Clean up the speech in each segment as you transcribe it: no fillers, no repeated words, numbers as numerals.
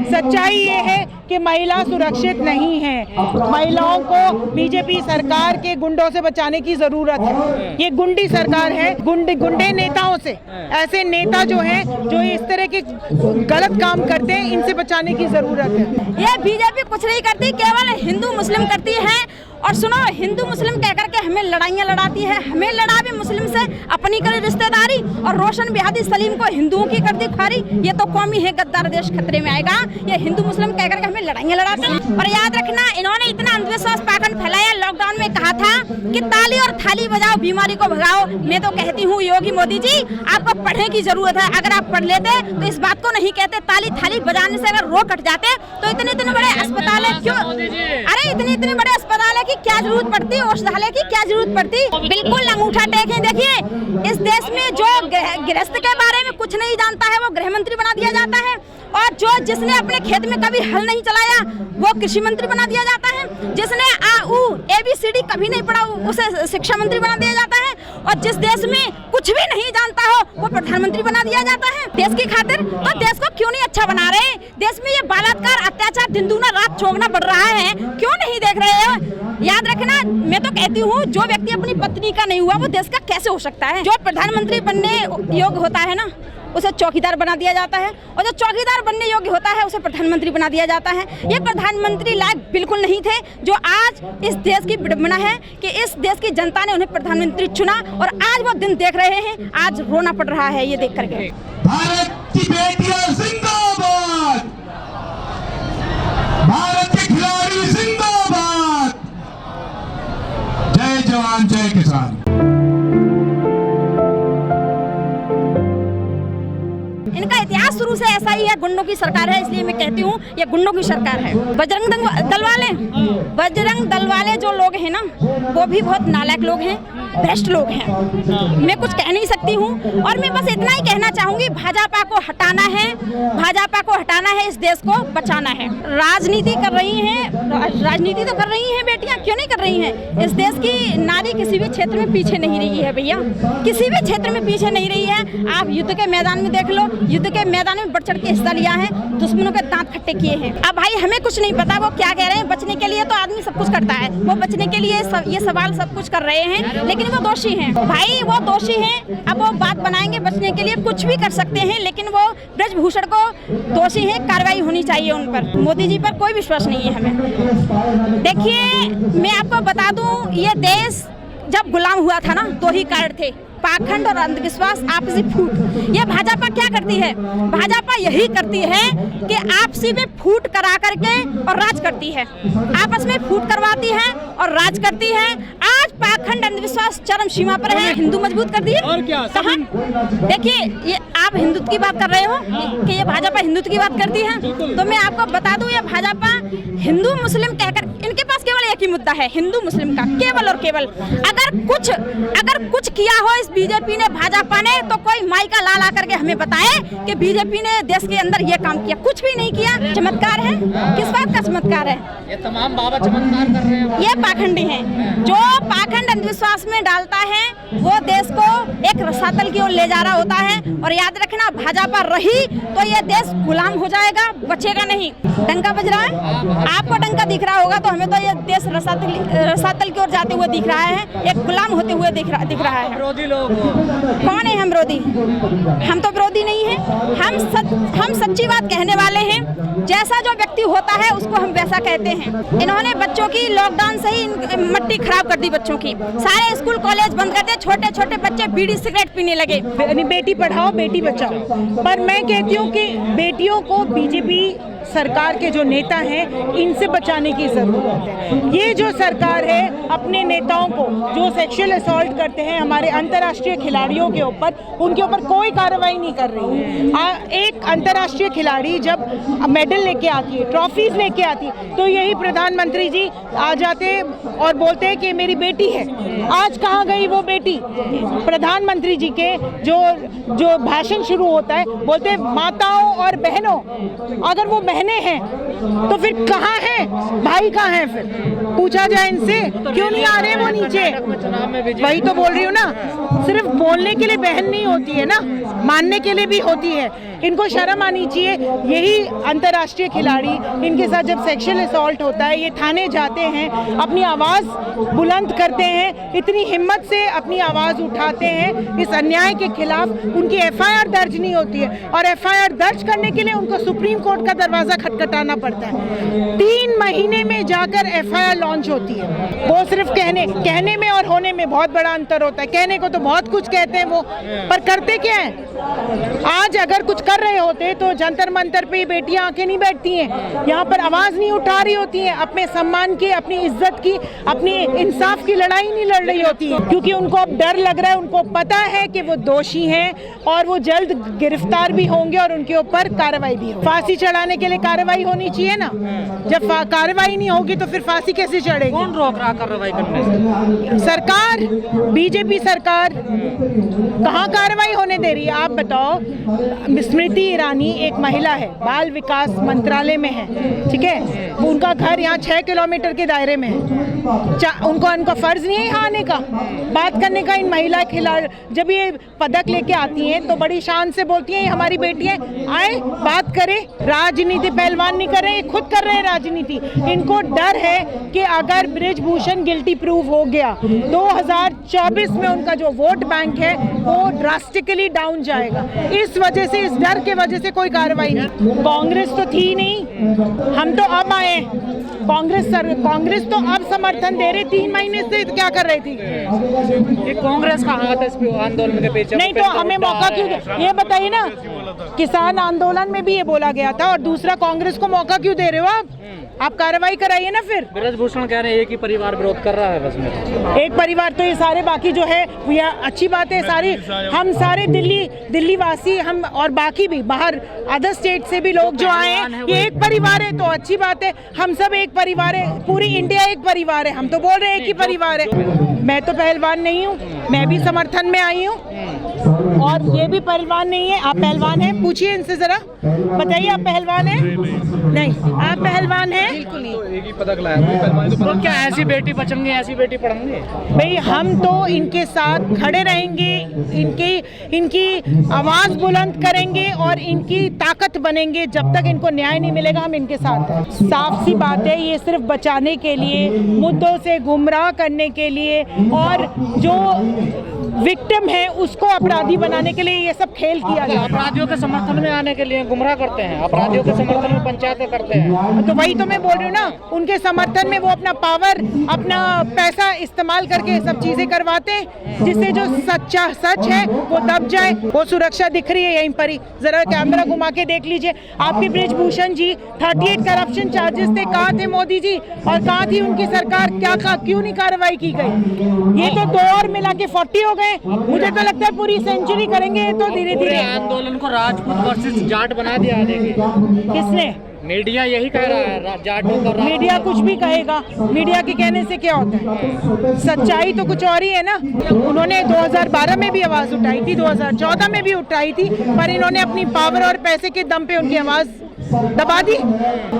सच्चाई ये है कि महिला सुरक्षित नहीं है। महिलाओं को बीजेपी सरकार के गुंडों से बचाने की जरूरत है। ये गुंडी सरकार है, गुंडे नेताओं से। ऐसे नेता जो हैं, जो इस तरह के गलत काम करते हैं, इनसे बचाने की जरूरत है। ये बीजेपी कुछ नहीं करती, केवल हिंदू मुस्लिम करती है। और सुनो, हिंदू मुस्लिम कह करके हमें लड़ाइयाँ लड़ाती है। हमें लड़ा भी मुस्लिम से, अपनी करी रिश्तेदारी, और रोशन बिहादी सलीम को हिंदुओं की करती खारी। ये तो कौमी है, गद्दार देश खतरे में आएगा। ये हिंदू मुस्लिम कह करके हमें लड़ाइयाँ लड़ाते हैं। और याद रखना, इन्होंने इतना अंधविश्वास पाखंड फैलाया। लॉकडाउन में कहा था कि ताली और थाली बजाओ, बीमारी को भगाओ। मैं तो कहती हूँ योगी मोदी जी, आपको पढ़ने की जरूरत है। अगर आप पढ़ लेते तो इस बात को नहीं कहते। ताली थाली बजाने से अगर रोग कट जाते तो इतने बड़े अस्पताल है क्यों? अरे इतने बड़े अस्पताल है कि क्या जरूरत पड़ती, औषधालय की क्या जरूरत पड़ती? बिल्कुल अंगूठा टेकें। देखिए, इस देश में जो गृहस्थ के बारे में कुछ नहीं जानता है वो गृह मंत्री बना दिया जाता है, और जिसने अपने खेत में कभी हल नहीं चलाया वो कृषि मंत्री बना दिया जाता है। जिसने ABCD कभी नहीं पढ़ा उसे शिक्षा मंत्री बना दिया जाता है, और जिस देश में कुछ भी नहीं जानता हो वो प्रधानमंत्री बना दिया जाता है देश की खातिर। तो देश को क्यों नहीं अच्छा बना रहे? देश में ये बलात्कार, अत्याचार दिन दूना रात चौगुना बढ़ रहा है, क्यों नहीं देख रहे हो? याद रखना, मैं तो कहती हूँ जो व्यक्ति अपनी पत्नी का नहीं हुआ वो देश का कैसे हो सकता है? जो प्रधानमंत्री बनने योग्य होता है ना, उसे चौकीदार बना दिया जाता है, और जो चौकीदार बनने योग्य होता है उसे प्रधानमंत्री बना दिया जाता है। ये प्रधानमंत्री लायक बिल्कुल नहीं थे। जो आज इस देश की विडंबना है कि इस देश की जनता ने उन्हें प्रधानमंत्री चुना, और आज वो दिन देख रहे हैं। आज रोना पड़ रहा है ये देख करके। भारत की बेटियां जिंदाबाद, भारत के खिलाड़ी जिंदाबाद, जय जवान जय किसान। इनका इतिहास शुरू से ऐसा ही है, गुंडों की सरकार है, इसलिए मैं कहती हूँ ये गुंडों की सरकार है। बजरंग दल वाले जो लोग हैं ना, वो भी बहुत नालायक लोग हैं, भ्रष्ट लोग हैं। मैं कुछ कह नहीं सकती हूँ, और मैं बस इतना ही कहना चाहूंगी, भाजपा को हटाना है, भाजपा को हटाना है, इस देश को बचाना है। राजनीति कर रही हैं, राजनीति तो कर रही हैं बेटियां, क्यों नहीं कर रही हैं? इस देश की नारी किसी भी क्षेत्र में पीछे नहीं रही है भैया, किसी भी क्षेत्र में पीछे नहीं रही है। आप युद्ध के मैदान में देख लो, युद्ध के मैदान में बढ़ चढ़ के हिस्सा लिया है, दुश्मनों के दांत खट्टे किए हैं। अब भाई हमें कुछ नहीं पता वो क्या कह रहे हैं। बचने के लिए तो आदमी सब कुछ करता है, वो बचने के लिए ये सवाल सब कुछ कर रहे हैं, लेकिन वो दोषी हैं भाई, वो दोषी हैं। अब वो बात बनाएंगे बचने के लिए, कुछ भी कर सकते हैं, लेकिन वो ब्रजभूषण को दोषी है, कार्रवाई होनी चाहिए उन पर। मोदी जी पर कोई विश्वास नहीं है हमें। देखिए, मैं आपको बता दूं, ये देश जब गुलाम हुआ था ना, दो ही कारण थे, पाखंड और अंधविश्वास, आपसी फूट। ये भाजपा क्या करती है? भाजपा यही करती है कि आपसी में फूट करा करके और राज करती है, आपस में फूट करवाती है और राज करती है। आज पाखंड अंधविश्वास चरम सीमा पर है। हिंदू मजबूत कर दिए और क्या? कहाँ? देखिए, ये आप हिंदुत्व की बात कर रहे हो कि ये भाजपा हिंदुत्व की बात करती है, तो मैं आपको बता दूं, ये भाजपा हिंदू मुस्लिम कहकर, इनके पास केवल एक ही मुद्दा है, हिंदू मुस्लिम का, केवल और केवल। अगर कुछ किया हो इस बीजेपी ने, भाजपा ने, तो कोई माई का लाल आकर के हमें बताए कि बीजेपी ने देश के अंदर ये काम किया। कुछ भी नहीं किया। चमत्कार है, किस बात का चमत्कार है? ये तमाम बाबा चमत्कार कर रहे हैं। ये पाखंडी हैं। जो पाखंड अंधविश्वास में डालता है वो देश को एक रसातल की ओर ले जा रहा होता है। और याद रखना, भाजपा रही तो ये देश गुलाम हो जाएगा, बचेगा नहीं। डंका बज रहा है, आपको डंका दिख रहा होगा, तो हमें तो ये देश रसातल की ओर जाते हुए दिख रहा है, एक गुलाम होते हुए दिख रहा है। विरोधी लोग कौन है? हम विरोधी? हम तो विरोधी नहीं है, हम सच्ची बात कहने वाले हैं। जैसा जो व्यक्ति होता है उसको हम वैसा कहते हैं। इन्होंने बच्चों की लॉकडाउन से ही मट्टी खराब कर दी, बच्चों की। सारे स्कूल कॉलेज बंद कर दिए, छोटे छोटे बच्चे बीड़ी सिगरेट पीने लगे। बेटी पढ़ाओ बेटी बचाओ, पर मैं कहती हूँ कि बेटियों को बीजेपी सरकार के जो नेता हैं इनसे बचाने की जरूरत है। ये जो सरकार है अपने नेताओं को जो सेक्सुअल असॉल्ट करते हैं हमारे अंतर्राष्ट्रीय खिलाड़ियों के ऊपर, उनके ऊपर कोई कार्रवाई नहीं कर रही है। एक अंतर्राष्ट्रीय खिलाड़ी जब मेडल लेके आती है, ट्रॉफीज लेके आती है, तो यही प्रधानमंत्री जी आ जाते और बोलते हैं कि मेरी बेटी है। आज कहाँ गई वो बेटी? प्रधानमंत्री जी के जो भाषण शुरू होता है, बोलते हैं माताओं और बहनों, अगर वो बहनें हैं तो फिर कहाँ है भाई, कहाँ है फिर पूछा जाए इनसे, क्यों नहीं आ रहे वो नीचे। वही तो बोल रही हूँ ना, सिर्फ बोलने के लिए बहन नहीं होती है ना, मानने के लिए भी होती है। इनको शर्म आनी चाहिए। यही अंतर्राष्ट्रीय खिलाड़ी, इनके साथ जब सेक्सुअल असॉल्ट होता है ये थाने जाते हैं, अपनी आवाज़ बुलंद करते हैं, इतनी हिम्मत से अपनी आवाज़ उठाते हैं इस अन्याय के खिलाफ। उनकी एफआईआर दर्ज नहीं होती है और एफआईआर दर्ज करने के लिए उनको सुप्रीम कोर्ट का दरवाज़ा खटखटाना पड़ता है। 3 महीने में जाकर एफआईआर लॉन्च होती है। वो सिर्फ कहने में और होने में बहुत बड़ा अंतर होता है। कहने को तो बहुत कुछ कहते हैं वो, पर करते क्या है। आज अगर कुछ कर रहे होते तो जंतर मंतर पे बेटियां आके नहीं बैठती हैं, यहाँ पर आवाज नहीं उठा रही होती हैं, अपने सम्मान की, अपनी इज्जत की, अपनी इंसाफ की लड़ाई नहीं लड़ रही होती है, क्योंकि उनको अब डर लग रहा है। उनको पता है कि वो दोषी हैं और वो जल्द गिरफ्तार भी होंगे और उनके ऊपर कार्रवाई भी होगी। फांसी चढ़ाने के लिए कार्रवाई होनी चाहिए ना, जब कार्रवाई नहीं होगी तो फिर फांसी कैसे चढ़ेगी। कौन रोक रहा कार्रवाई करने से? सरकार, बीजेपी सरकार कहाँ कार्रवाई होने दे रही है। आप बताओ, स्मृति ईरानी एक महिला है, बाल विकास मंत्रालय में है, ठीक है, उनका घर यहाँ 6 किलोमीटर के दायरे में है। उनका फर्ज नहीं है यहाँ आने का, बात करने का। इन महिला खिलाड़ी जब ये पदक लेके आती हैं तो बड़ी शान से बोलती हैं ये हमारी बेटियां, आए बात करें। राजनीति पहलवान नहीं कर रहे, ये खुद कर रहे हैं राजनीति। इनको डर है कि अगर बृजभूषण गिल्टी प्रूव हो गया 2024 में उनका जो वोट बैंक है वो ड्रास्टिकली डाउन जाएगा। इस वजह से, इस डर के वजह से कोई कार्रवाई नहीं। कांग्रेस तो थी नहीं, हम तो अब आए। कांग्रेस तो अब समर्थन दे रही, 3 महीने से क्या कर रही थी। ये कांग्रेस का हाथ है इस आंदोलन के पीछे। नहीं तो हमें मौका क्यों, ये बताइए ना। किसान आंदोलन में भी ये बोला गया था, और दूसरा कांग्रेस को मौका क्यों दे रहे हो आप कार्रवाई कराइए ना। फिर बृजभूषण कह रहे हैं एक ही परिवार विरोध कर रहा है बस में। एक परिवार तो ये सारे बाकी जो है ये अच्छी बात है। सारी हम सारे दिल्ली वासी, हम और बाकी भी बाहर अदर स्टेट से भी लोग जो आए हैं, ये एक परिवार है तो अच्छी बात है। हम सब एक परिवार है, पूरी इंडिया एक परिवार है। हम तो बोल रहे हैं एक ही परिवार है। मैं तो पहलवान नहीं हूँ, मैं भी समर्थन में आई हूँ और ये भी पहलवान नहीं है। आप पहलवान हैं, पूछिए इनसे जरा, बताइए आप पहलवान हैं? नहीं, आप पहलवान हैं? बिल्कुल नहीं। एक ही पदक लाया तो क्या ऐसी बेटी बचेंगे, ऐसी बेटी पढ़ेंगे? भाई हम तो इनके साथ खड़े रहेंगे, इनकी आवाज बुलंद करेंगे और इनकी ताकत बनेंगे। जब तक इनको न्याय नहीं मिलेगा हम इनके साथ हैं। साफ सी बात है, ये सिर्फ बचाने के लिए, मुद्दों से गुमराह करने के लिए और जो विक्टिम है उसको अपराधी बनाने के लिए ये सब खेल किया जाता है। अपराधियों के समर्थन में आने के लिए गुमराह करते हैं, अपराधियों के समर्थन में पंचायतें करते हैं। तो वही तो मैं बोल रही हूँ ना, उनके समर्थन में वो अपना पावर, अपना पैसा इस्तेमाल करके सब चीजें करवाते हैं, जिससे जो सच है वो दब जाए। वो सुरक्षा दिख रही है यहीं पर ही, जरा कैमरा घुमा के देख लीजिए। आपके बृजभूषण जी 38 करप्शन चार्जेस थे, कहाँ थे मोदी जी और कहाँ थी उनकी सरकार? क्यों नहीं कार्रवाई की गई? ये तो 2 और मिला के 40 हो गए। मुझे तो लगता है पूरी सेंचुरी करेंगे तो धीरे धीरे। आंदोलन को राजपूत वर्सेस जाट बना दिया। देखिए किसने? मीडिया यही कह रहा है, जाटों का। मीडिया कुछ भी कहेगा, मीडिया के कहने से क्या होता है? सच्चाई तो कुछ और ही है ना। उन्होंने 2012 में भी आवाज उठाई थी, 2014 में भी उठाई थी, पर इन्होंने अपनी पावर और पैसे के दम पे उनकी आवाज दबा दी।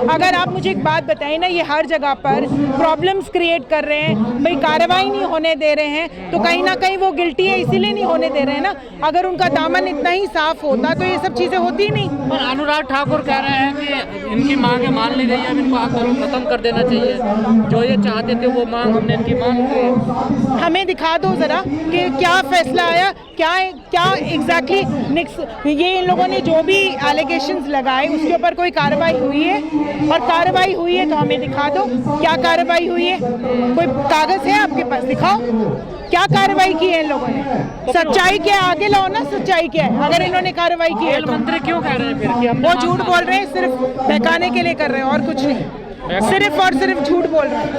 अगर आप मुझे एक बात बताएं ना, ये हर जगह पर प्रॉब्लम्स क्रिएट कर रहे हैं, भाई कार्रवाई नहीं होने दे रहे हैं, तो कहीं ना कहीं वो गिल्टी है, इसीलिए नहीं होने दे रहे हैं ना। अगर उनका दामन इतना ही साफ होता तो ये सब चीजें होती ही नहीं। पर अनुराग ठाकुर कह रहे हैं कि इनकी मांगे मान ली गई है, इनको आंदोलन खत्म कर देना चाहिए। जो ये चाहते थे वो मांग, हमने इनकी मांग की। हमें दिखा दो जरा कि क्या फैसला आया, क्या एग्जैक्टली ये इन लोगों ने जो भी एलिगेशंस लगाए उसके ऊपर कोई कार्रवाई हुई है? और कार्रवाई हुई है तो हमें दिखा दो क्या कार्रवाई हुई है। कोई कागज है आपके पास? दिखाओ क्या कार्रवाई की है इन लोगों ने। सच्चाई क्या है, आगे लाओ ना, सच्चाई क्या है अगर इन्होंने कार्रवाई की है तो। मंत्री क्यों कह रहे हैं फिर कि हम वो झूठ बोल रहे हैं, सिर्फ बहकाने के लिए कर रहे हैं और कुछ नहीं, सिर्फ और सिर्फ झूठ बोल रहे हैं।